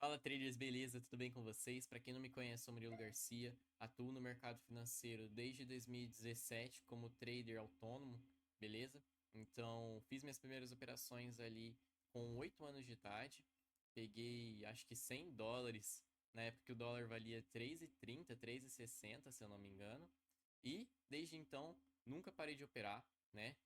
Fala traders, beleza? Tudo bem com vocês? Para quem não me conhece, sou Murilo Garcia, atuo no mercado financeiro desde 2017 como trader autônomo, beleza? Então, fiz minhas primeiras operações ali com 8 anos de idade, peguei acho que US$ 100, na época que o dólar valia 3,30, 3,60, se eu não me engano, e desde então nunca parei de operar, né?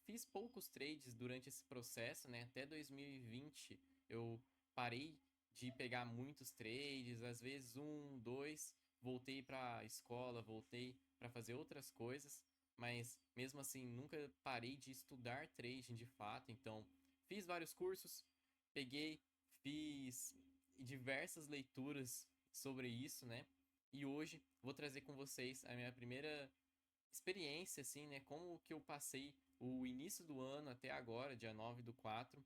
Fiz poucos trades durante esse processo, né? Até 2020 eu parei de pegar muitos trades, às vezes um, dois, voltei para escola, voltei para fazer outras coisas, mas mesmo assim nunca parei de estudar trading de fato, então fiz vários cursos, peguei, fiz diversas leituras sobre isso, né? E hoje vou trazer com vocês a minha primeira experiência, assim, né? Como que eu passei o início do ano até agora, dia 9/4,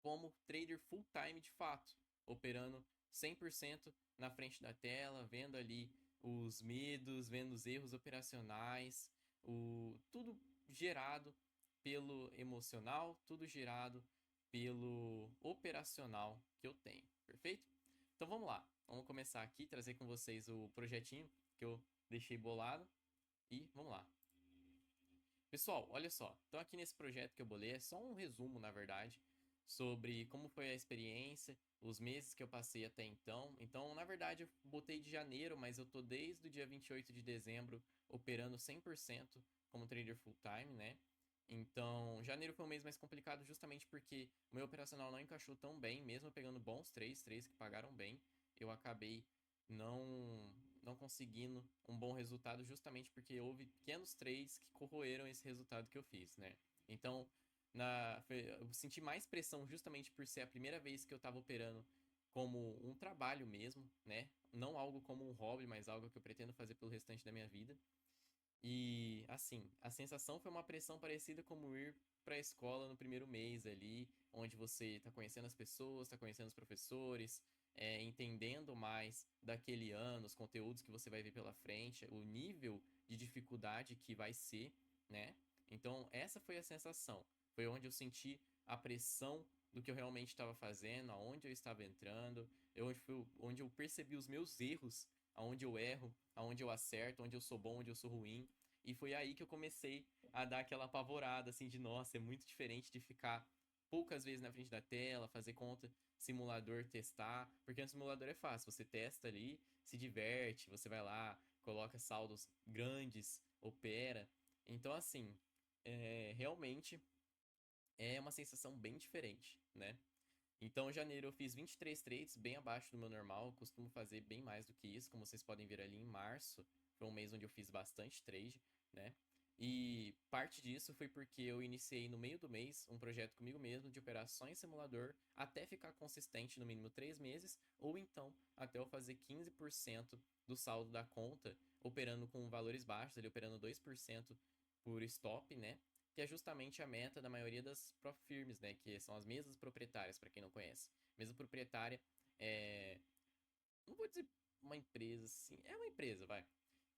como trader full time de fato, operando 100% na frente da tela, vendo ali os medos, vendo os erros operacionais, tudo gerado pelo emocional, tudo gerado pelo operacional que eu tenho, perfeito? Então vamos lá, vamos começar aqui, trazer com vocês o projetinho que eu deixei bolado e vamos lá. Pessoal, olha só. Então, aqui nesse projeto que eu bolei, é só um resumo, na verdade, sobre como foi a experiência, os meses que eu passei até então. Então, na verdade, eu botei de janeiro, mas eu tô desde o dia 28 de dezembro operando 100% como trader full time, né? Então, janeiro foi um mês mais complicado justamente porque o meu operacional não encaixou tão bem, mesmo pegando bons três que pagaram bem, eu acabei não conseguindo um bom resultado justamente porque houve pequenos trades que corroeram esse resultado que eu fiz, né? Então, eu senti mais pressão justamente por ser a primeira vez que eu estava operando como um trabalho mesmo, né? Não algo como um hobby, mas algo que eu pretendo fazer pelo restante da minha vida. E, assim, a sensação foi uma pressão parecida como ir para a escola no primeiro mês ali, onde você está conhecendo as pessoas, está conhecendo os professores, entendendo mais daquele ano, os conteúdos que você vai ver pela frente, o nível de dificuldade que vai ser, né? Então, essa foi a sensação. Foi onde eu senti a pressão do que eu realmente estava fazendo, aonde eu estava entrando, onde eu percebi os meus erros, aonde eu erro, aonde eu acerto, onde eu sou bom, onde eu sou ruim. E foi aí que eu comecei a dar aquela apavorada, assim, de nossa, é muito diferente de ficar poucas vezes na frente da tela, fazer conta, simulador, testar. Porque no simulador é fácil, você testa ali, se diverte, você vai lá, coloca saldos grandes, opera. Então, assim, realmente é uma sensação bem diferente, né? Então, em janeiro eu fiz 23 trades, bem abaixo do meu normal. Eu costumo fazer bem mais do que isso. Como vocês podem ver ali em março, foi um mês onde eu fiz bastante trade, né? E parte disso foi porque eu iniciei no meio do mês um projeto comigo mesmo de operações simulador até ficar consistente no mínimo 3 meses, ou então até eu fazer 15% do saldo da conta, operando com valores baixos, ali operando 2% por stop, né? Que é justamente a meta da maioria das prop firms, né? Que são as mesas proprietárias, para quem não conhece. Mesa proprietária é. Não vou dizer uma empresa assim, é uma empresa, vai.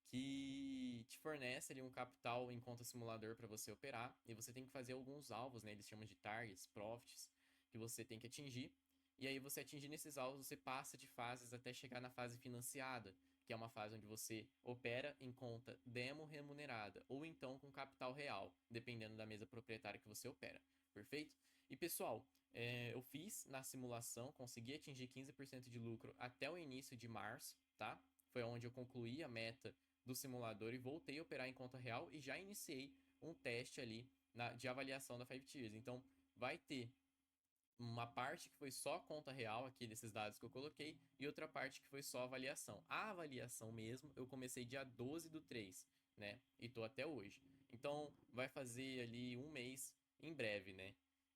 Que te fornece ali um capital em conta simulador para você operar. E você tem que fazer alguns alvos, né? Eles chamam de targets, profits, que você tem que atingir. E aí, você atingindo esses alvos, você passa de fases até chegar na fase financiada, que é uma fase onde você opera em conta demo remunerada, ou então com capital real, dependendo da mesa proprietária que você opera. Perfeito? E pessoal, eu fiz na simulação, consegui atingir 15% de lucro até o início de março, tá? Foi onde eu concluí a meta do simulador e voltei a operar em conta real e já iniciei um teste ali de avaliação da 5 Tiers. Então, vai ter uma parte que foi só conta real, aqui desses dados que eu coloquei, e outra parte que foi só avaliação. A avaliação mesmo, eu comecei dia 12/3, né? E tô até hoje. Então, vai fazer ali um mês em breve, né?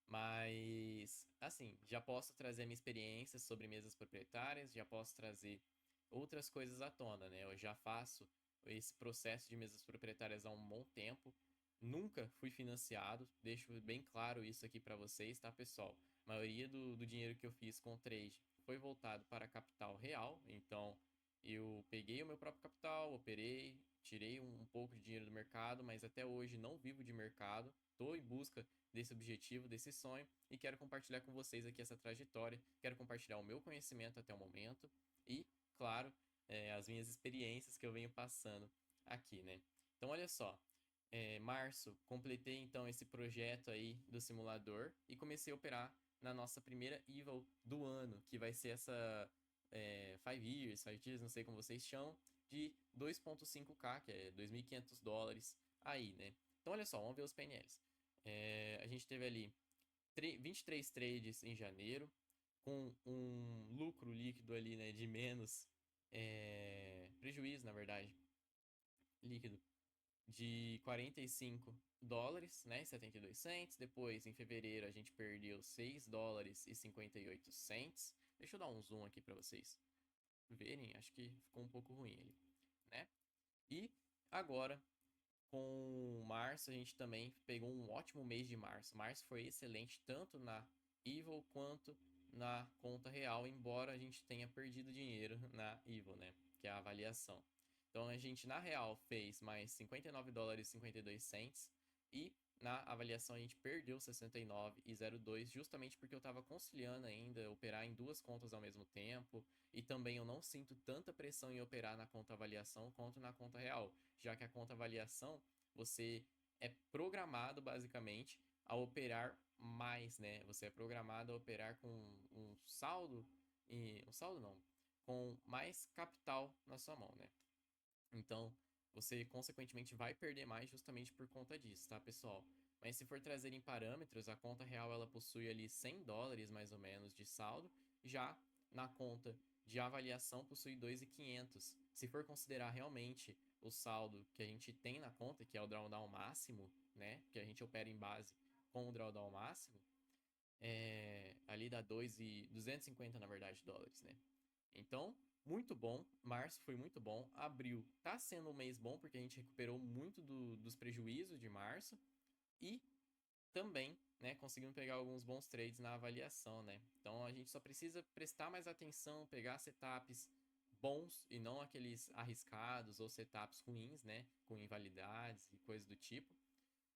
Mas, assim, já posso trazer a minha experiência sobre mesas proprietárias, já posso trazer outras coisas à tona, né? Eu já faço esse processo de mesas proprietárias há um bom tempo. Nunca fui financiado, deixo bem claro isso aqui para vocês, tá, pessoal? A maioria do dinheiro que eu fiz com trade foi voltado para capital real, então Eu peguei o meu próprio capital, operei, tirei um pouco de dinheiro do mercado, mas até hoje não vivo de mercado. Estou em busca desse objetivo, desse sonho e quero compartilhar com vocês aqui essa trajetória. Quero compartilhar o meu conhecimento até o momento e, claro, as minhas experiências que eu venho passando aqui, né? Então, olha só, março, completei então esse projeto aí do simulador e comecei a operar na nossa primeira Evil do ano, que vai ser essa 5 years, não sei como vocês chamam, de 2.5k, que é $2.500 aí, né? Então, olha só, vamos ver os PNLs. A gente teve ali 23 trades em janeiro, com um lucro líquido ali, né, de menos prejuízo, na verdade, líquido de $45, né, 72 cents. Depois, em fevereiro, a gente perdeu $6,58. Deixa eu dar um zoom aqui para vocês verem, acho que ficou um pouco ruim ali, né? E agora, com março, a gente também pegou um ótimo mês de março. Março foi excelente, tanto na Evil quanto na conta real, embora a gente tenha perdido dinheiro na Evil, né? Que é a avaliação. Então a gente na real fez mais $59,52 e na avaliação a gente perdeu 69,02, justamente porque eu estava conciliando ainda operar em duas contas ao mesmo tempo e também eu não sinto tanta pressão em operar na conta avaliação quanto na conta real, já que a conta avaliação você é programado basicamente a operar mais, né? Você é programado a operar com um saldo e um saldo não, com mais capital na sua mão, né? Então, você consequentemente vai perder mais justamente por conta disso, tá, pessoal? Mas se for trazer em parâmetros, a conta real ela possui ali $100 mais ou menos de saldo, já na conta de avaliação possui 2.500. Se for considerar realmente o saldo que a gente tem na conta, que é o drawdown máximo, né, que a gente opera em base com o drawdown máximo, ali dá 2.250 na verdade dólares, né? Então, muito bom. Março foi muito bom. Abril tá sendo um mês bom porque a gente recuperou muito dos prejuízos de março. E também, né, conseguimos pegar alguns bons trades na avaliação, né? Então a gente só precisa prestar mais atenção, pegar setups bons e não aqueles arriscados ou setups ruins, né? Com invalidades e coisas do tipo.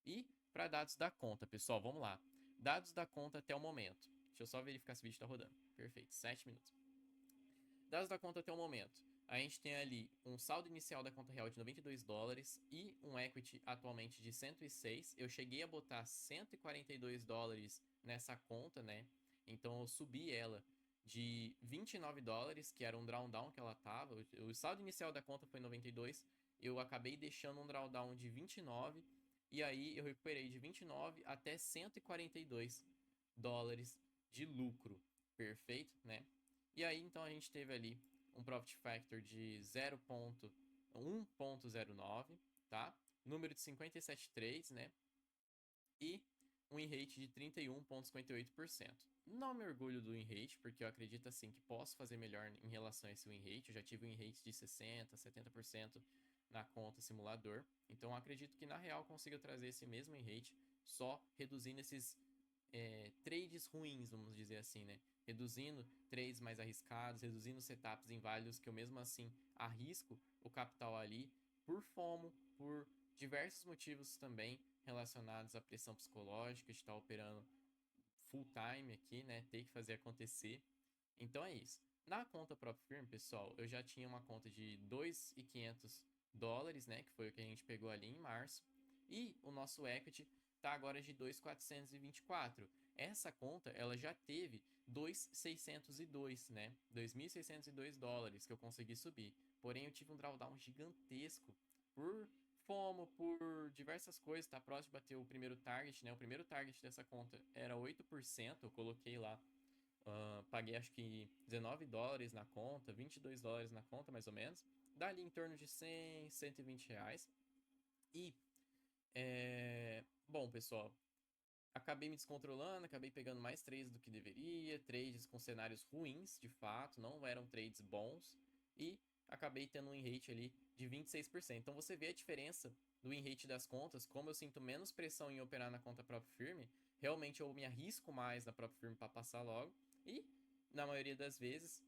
E para dados da conta, pessoal, vamos lá. Dados da conta até o momento. Deixa eu só verificar se o vídeo está rodando. Perfeito, 7 minutos. Dados da conta até o momento. A gente tem ali um saldo inicial da conta real de $92 e um equity atualmente de 106. Eu cheguei a botar $142 nessa conta, né? Então eu subi ela de $29, que era um drawdown que ela tava. O saldo inicial da conta foi 92. Eu acabei deixando um drawdown de 29 e aí eu recuperei de 29 até $142 de lucro. Perfeito, né? E aí, então, a gente teve ali um Profit Factor de 1.09, tá? Número de 57 trades, né? E um win rate de 31,58%. Não me orgulho do win rate, porque eu acredito, assim, que posso fazer melhor em relação a esse win rate. Eu já tive um win rate de 60%, 70% na conta simulador. Então, eu acredito que, na real, consiga trazer esse mesmo win rate, só reduzindo esses trades ruins, vamos dizer assim, né? Reduzindo trades mais arriscados, reduzindo setups inválidos que eu mesmo assim arrisco o capital ali por FOMO, por diversos motivos também relacionados à pressão psicológica de estar operando full time aqui, né? Ter que fazer acontecer. Então é isso. Na conta própria firme, pessoal, eu já tinha uma conta de $2.500, né? Que foi o que a gente pegou ali em março. E o nosso equity tá agora de 2.424. Essa conta, ela já teve 2.602, né? $2.602 que eu consegui subir. Porém, eu tive um drawdown gigantesco por FOMO, por diversas coisas. Tá próximo de bater o primeiro target, né? O primeiro target dessa conta era 8%. Eu coloquei lá. Paguei acho que $19 na conta, $22 na conta, mais ou menos. Dá ali em torno de 100, R$ 120. E bom, pessoal, acabei me descontrolando, acabei pegando mais trades do que deveria, trades com cenários ruins, de fato, não eram trades bons, e acabei tendo um win rate ali de 26%. Então você vê a diferença do win rate das contas, como eu sinto menos pressão em operar na conta própria firme, realmente eu me arrisco mais na própria firme para passar logo, e na maioria das vezes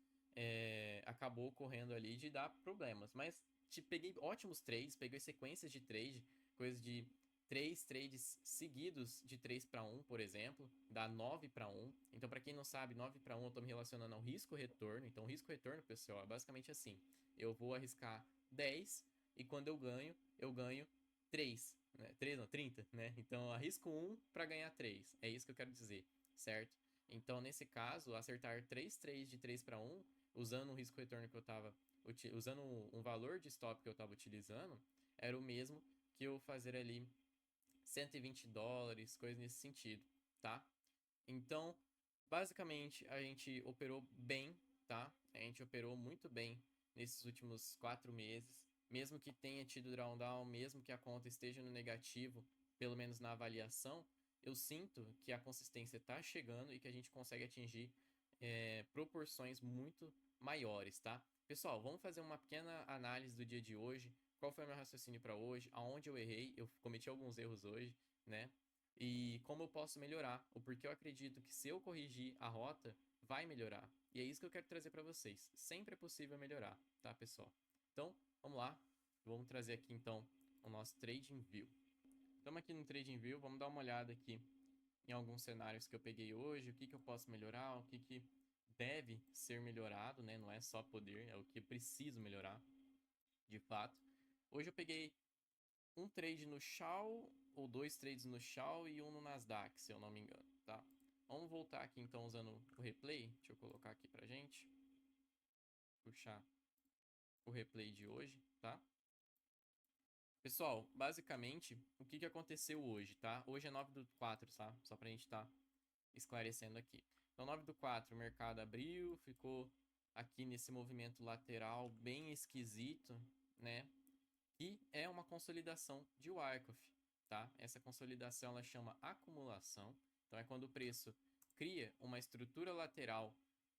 acabou ocorrendo ali de dar problemas. Mas peguei ótimos trades, peguei sequências de trade, coisas de 3 trades seguidos de 3 para 1, por exemplo, dá 9 para 1. Então, para quem não sabe, 9 para 1 eu estou me relacionando ao risco-retorno. Então, risco-retorno, pessoal, é basicamente assim. Eu vou arriscar 10 e quando eu ganho 3. Né? 3 não, 30, né? Então, eu arrisco 1 para ganhar 3. É isso que eu quero dizer, certo? Então, nesse caso, acertar 3 trades de 3 para 1, usando o risco-retorno que eu estava usando um valor de stop que eu estava utilizando, era o mesmo que eu fazer ali $120, coisa nesse sentido, tá? Então, basicamente, a gente operou bem, tá? A gente operou muito bem nesses últimos 4 meses. Mesmo que tenha tido drawdown, mesmo que a conta esteja no negativo, pelo menos na avaliação, eu sinto que a consistência está chegando e que a gente consegue atingir proporções muito maiores, tá? Pessoal, vamos fazer uma pequena análise do dia de hoje. Qual foi o meu raciocínio para hoje? Aonde eu errei? Eu cometi alguns erros hoje, né? E como eu posso melhorar? O porquê eu acredito que se eu corrigir a rota, vai melhorar. E é isso que eu quero trazer para vocês. Sempre é possível melhorar, tá, pessoal? Então, vamos lá. Vamos trazer aqui, então, o nosso Trading View. Estamos aqui no Trading View. Vamos dar uma olhada aqui em alguns cenários que eu peguei hoje. O que eu posso melhorar? O que deve ser melhorado, né? Não é só poder, é o que eu preciso melhorar, de fato. Hoje eu peguei um trade no Shao, ou 2 trades no Shao e um no Nasdaq, se eu não me engano, tá? Vamos voltar aqui então usando o replay. Deixa eu colocar aqui pra gente. Puxar o replay de hoje, tá? Pessoal, basicamente, o que aconteceu hoje, tá? Hoje é 9/4, tá? Só pra gente tá esclarecendo aqui. Então, 9/4, o mercado abriu, ficou aqui nesse movimento lateral bem esquisito, né? E é uma consolidação de Wyckoff, tá? Essa consolidação ela chama acumulação. Então é quando o preço cria uma estrutura lateral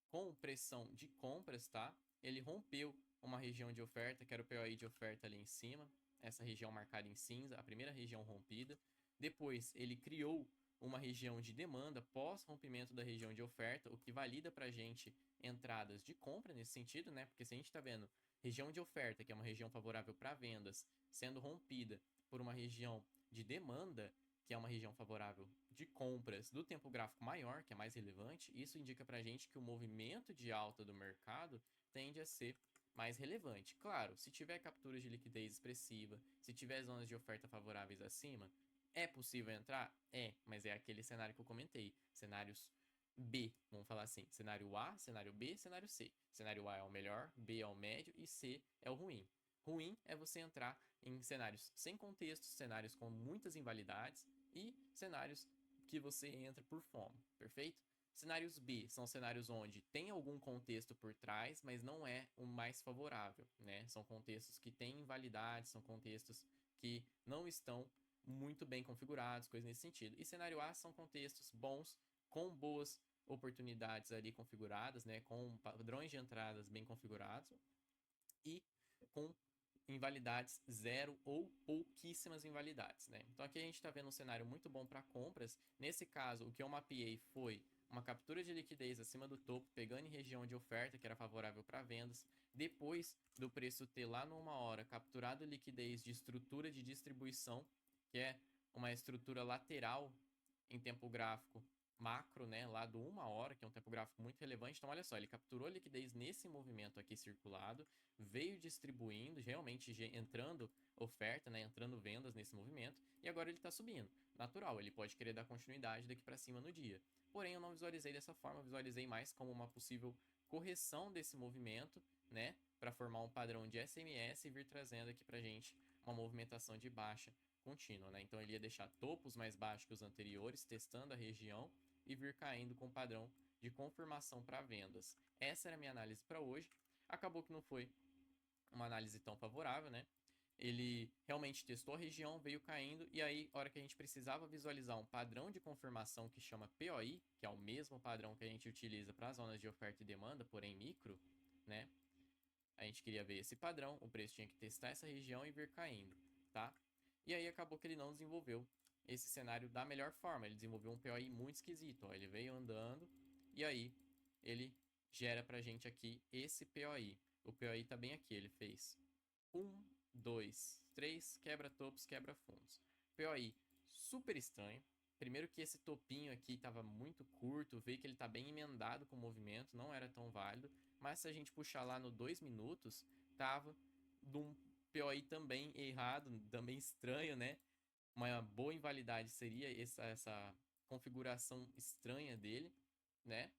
com pressão de compras, tá? Ele rompeu uma região de oferta, que era o POI de oferta ali em cima, essa região marcada em cinza, a primeira região rompida. Depois ele criou uma região de demanda pós rompimento da região de oferta, o que valida para a gente entradas de compra nesse sentido, né? Porque se a gente está vendo região de oferta, que é uma região favorável para vendas, sendo rompida por uma região de demanda, que é uma região favorável de compras do tempo gráfico maior, que é mais relevante, isso indica para a gente que o movimento de alta do mercado tende a ser mais relevante. Claro, se tiver capturas de liquidez expressiva, se tiver zonas de oferta favoráveis acima, é possível entrar? É, mas é aquele cenário que eu comentei. Cenários B, vamos falar assim. Cenário A, cenário B, cenário C. Cenário A é o melhor, B é o médio e C é o ruim. Ruim é você entrar em cenários sem contexto, cenários com muitas invalidades e cenários que você entra por FOMO, perfeito? Cenários B são cenários onde tem algum contexto por trás, mas não é o mais favorável, né? São contextos que têm invalidades, são contextos que não estão muito bem configurados, coisas nesse sentido. E cenário A são contextos bons, com boas oportunidades ali configuradas, né? Com padrões de entradas bem configurados e com invalidades zero ou pouquíssimas invalidades, né? Então aqui a gente está vendo um cenário muito bom para compras. Nesse caso, o que eu mapeei foi uma captura de liquidez acima do topo, pegando em região de oferta, que era favorável para vendas. Depois do preço ter lá numa hora capturado liquidez de estrutura de distribuição, que é uma estrutura lateral em tempo gráfico macro, né, lá do 1 hora, que é um tempo gráfico muito relevante. Então, olha só, ele capturou a liquidez nesse movimento aqui circulado, veio distribuindo, realmente entrando oferta, né, entrando vendas nesse movimento, e agora ele está subindo. Natural, ele pode querer dar continuidade daqui para cima no dia. Porém, eu não visualizei dessa forma, eu visualizei mais como uma possível correção desse movimento, né, para formar um padrão de SMS e vir trazendo aqui para gente uma movimentação de baixa contínua, né? Então ele ia deixar topos mais baixos que os anteriores, testando a região e vir caindo com padrão de confirmação para vendas. Essa era a minha análise para hoje. Acabou que não foi uma análise tão favorável, né? Ele realmente testou a região, veio caindo, e aí, a hora que a gente precisava visualizar um padrão de confirmação que chama POI, que é o mesmo padrão que a gente utiliza para as zonas de oferta e demanda, porém micro, né? A gente queria ver esse padrão, o preço tinha que testar essa região e vir caindo, tá? E aí acabou que ele não desenvolveu esse cenário da melhor forma. Ele desenvolveu um POI muito esquisito, ó. Ele veio andando e aí ele gera pra gente aqui esse POI. O POI tá bem aqui, ele fez 1, 2, 3, quebra topos, quebra fundos. POI super estranho. Primeiro que esse topinho aqui estava muito curto, veio que ele está bem emendado com o movimento, não era tão válido. Mas se a gente puxar lá no 2 minutos, tava num POI também errado, também estranho, né? Uma boa invalidade seria essa configuração estranha dele, né?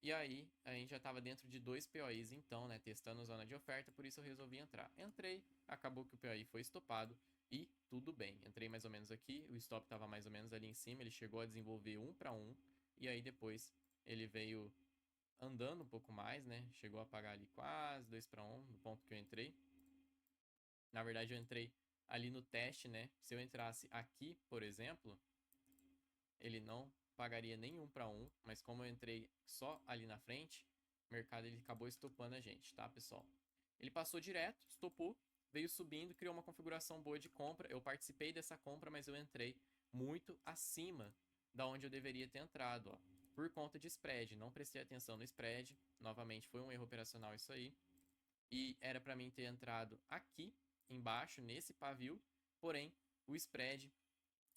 E aí, a gente já estava dentro de 2 POIs então, né, testando a zona de oferta, por isso eu resolvi entrar. Entrei, acabou que o POI foi estopado e tudo bem. Entrei mais ou menos aqui, o stop estava mais ou menos ali em cima, ele chegou a desenvolver 1 para 1, e aí depois ele veio andando um pouco mais, né, chegou a pagar ali quase 2 para 1 no ponto que eu entrei. Na verdade, eu entrei ali no teste, né, se eu entrasse aqui, por exemplo, ele não pagaria nem 1 para 1, mas como eu entrei só ali na frente, o mercado ele acabou estopando a gente, tá, pessoal? Ele passou direto, estopou, veio subindo, criou uma configuração boa de compra. Eu participei dessa compra, mas eu entrei muito acima da onde eu deveria ter entrado, ó, por conta de spread. Não prestei atenção no spread. Novamente, foi um erro operacional isso aí. E era para mim ter entrado aqui embaixo, nesse pavio, porém, o spread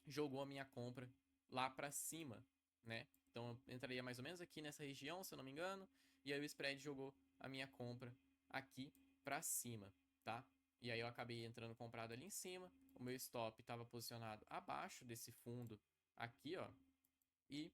jogou a minha compra lá para cima, né? Então eu entraria mais ou menos aqui nessa região, se eu não me engano, e aí o spread jogou a minha compra aqui para cima, tá? E aí eu acabei entrando comprado ali em cima, o meu stop estava posicionado abaixo desse fundo aqui, ó, e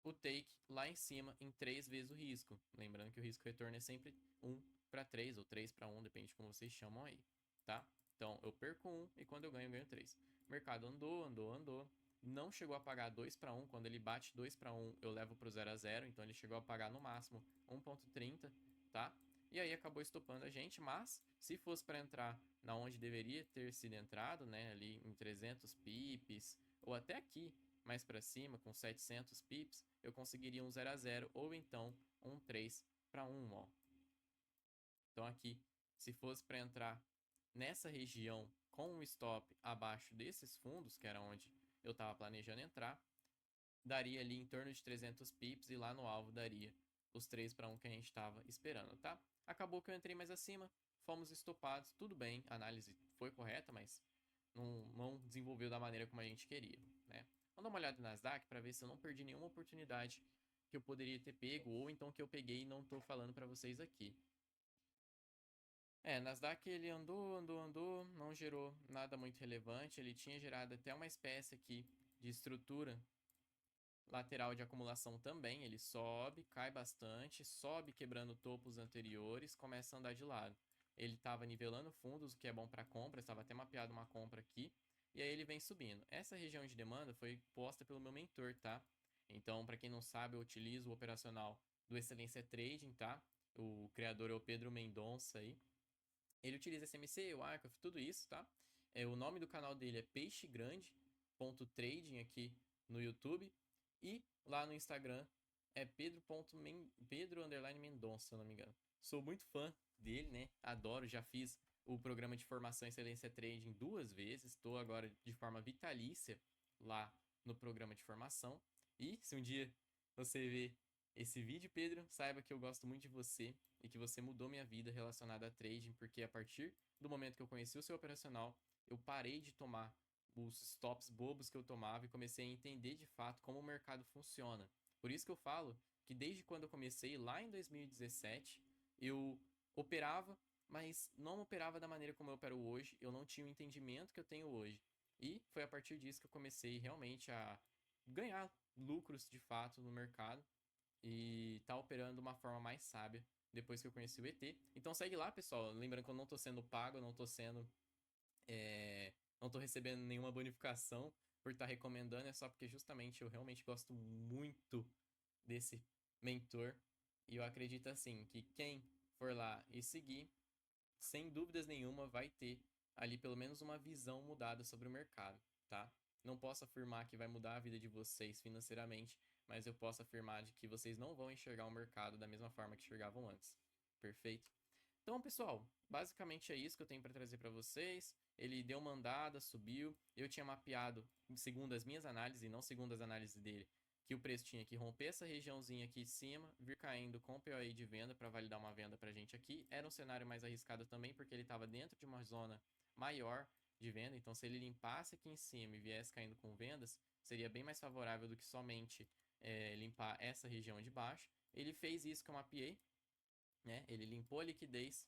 o take lá em cima em 3 vezes o risco. Lembrando que o risco retorno é sempre 1 para 3 ou 3 para 1, depende de como vocês chamam aí, tá? Então eu perco 1 e quando eu ganho 3. O mercado andou. Não chegou a pagar 2 para 1. Quando ele bate 2 para 1, eu levo para o 0 a 0. Então ele chegou a pagar no máximo 1,30, tá? E aí acabou estopando a gente, mas se fosse para entrar na onde deveria ter sido entrado, né, ali em 300 pips ou até aqui mais para cima com 700 pips, eu conseguiria um 0 a 0 ou então um 3 para 1, ó. Então aqui, se fosse para entrar nessa região com um stop abaixo desses fundos, que era onde eu estava planejando entrar, daria ali em torno de 300 pips e lá no alvo daria os 3 para 1 que a gente estava esperando, tá? Acabou que eu entrei mais acima, fomos estopados, tudo bem, a análise foi correta, mas não desenvolveu da maneira como a gente queria, né? Vamos dar uma olhada no Nasdaq para ver se eu não perdi nenhuma oportunidade que eu poderia ter pego ou então que eu peguei e não estou falando para vocês aqui. Nasdaq ele andou, não gerou nada muito relevante. Ele tinha gerado até uma espécie aqui de estrutura lateral de acumulação também. Ele sobe, cai bastante, sobe quebrando topos anteriores, começa a andar de lado. Ele estava nivelando fundos, o que é bom para compra, estava até mapeado uma compra aqui. E aí ele vem subindo. Essa região de demanda foi posta pelo meu mentor, tá? Então, para quem não sabe, eu utilizo o operacional do Excelência Trading, tá? O criador é o Pedro Mendonça aí. Ele utiliza SMC, o Arcoff, tudo isso, tá? O nome do canal dele é peixegrande.trading aqui no YouTube. E lá no Instagram é Pedro_Mendonça, se eu não me engano. Sou muito fã dele, né? Adoro, já fiz o programa de formação Excelência Trading 2 vezes. Estou agora de forma vitalícia lá no programa de formação. E se um dia você ver esse vídeo, Pedro, saiba que eu gosto muito de você e que você mudou minha vida relacionada a trading, porque a partir do momento que eu conheci o seu operacional, eu parei de tomar os stops bobos que eu tomava e comecei a entender de fato como o mercado funciona. Por isso que eu falo que desde quando eu comecei lá em 2017, eu operava, mas não operava da maneira como eu opero hoje, eu não tinha o entendimento que eu tenho hoje. E foi a partir disso que eu comecei realmente a ganhar lucros de fato no mercado e tá operando de uma forma mais sábia depois que eu conheci o ET. Então segue lá, pessoal. Lembrando que eu não tô sendo pago, eu não tô sendo. Não tô recebendo nenhuma bonificação por estar recomendando, é só porque justamente eu realmente gosto muito desse mentor. E eu acredito assim que quem for lá e seguir, sem dúvidas nenhuma, vai ter ali pelo menos uma visão mudada sobre o mercado, tá? Não posso afirmar que vai mudar a vida de vocês financeiramente, mas eu posso afirmar de que vocês não vão enxergar o mercado da mesma forma que enxergavam antes. Perfeito? Então, pessoal, basicamente é isso que eu tenho para trazer para vocês. Ele deu uma andada, subiu. Eu tinha mapeado, segundo as minhas análises e não segundo as análises dele, que o preço tinha que romper essa regiãozinha aqui de cima, vir caindo com o POI de venda para validar uma venda pra gente aqui. Era um cenário mais arriscado também, porque ele estava dentro de uma zona maior de venda, então se ele limpasse aqui em cima e viesse caindo com vendas, seria bem mais favorável do que somente limpar essa região de baixo. Ele fez isso que eu mapeei, né? Ele limpou a liquidez,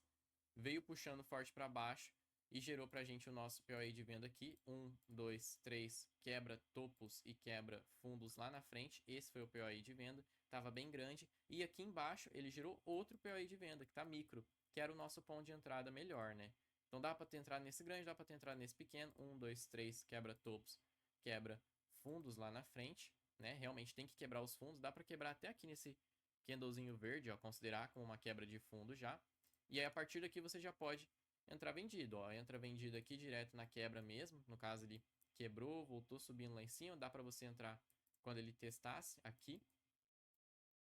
veio puxando forte para baixo e gerou para a gente o nosso POI de venda aqui. 1, 2, 3, quebra topos e quebra fundos lá na frente. Esse foi o POI de venda, estava bem grande. E aqui embaixo ele gerou outro POI de venda, que está micro, que era o nosso ponto de entrada melhor, né? Então dá para ter entrado nesse grande, dá para ter entrado nesse pequeno. 1, 2, 3, quebra topos, quebra fundos lá na frente, né? Realmente tem que quebrar os fundos. Dá para quebrar até aqui nesse candlezinho verde, ó, considerar como uma quebra de fundo já. E aí a partir daqui você já pode entrar vendido, ó. Entra vendido aqui direto na quebra mesmo. No caso ele quebrou, voltou subindo lá em cima. Dá para você entrar quando ele testasse aqui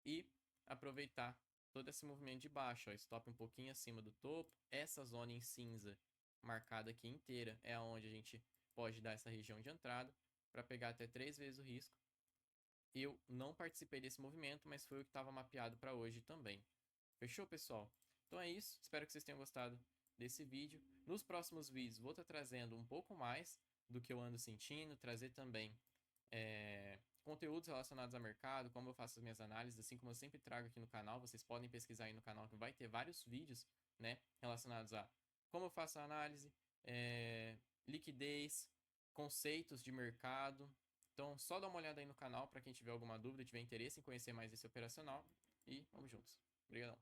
e aproveitar todo esse movimento de baixo, ó. Stop um pouquinho acima do topo. Essa zona em cinza marcada aqui inteira é onde a gente pode dar essa região de entrada para pegar até 3 vezes o risco. Eu não participei desse movimento, mas foi o que estava mapeado para hoje também. Fechou, pessoal? Então é isso. Espero que vocês tenham gostado desse vídeo. Nos próximos vídeos vou estar trazendo um pouco mais do que eu ando sentindo, trazer também conteúdos relacionados ao mercado, como eu faço as minhas análises, assim como eu sempre trago aqui no canal. Vocês podem pesquisar aí no canal que vai ter vários vídeos, né, relacionados a como eu faço a análise, liquidez, conceitos de mercado. Então, só dá uma olhada aí no canal para quem tiver alguma dúvida, tiver interesse em conhecer mais esse operacional. E vamos juntos. Obrigadão.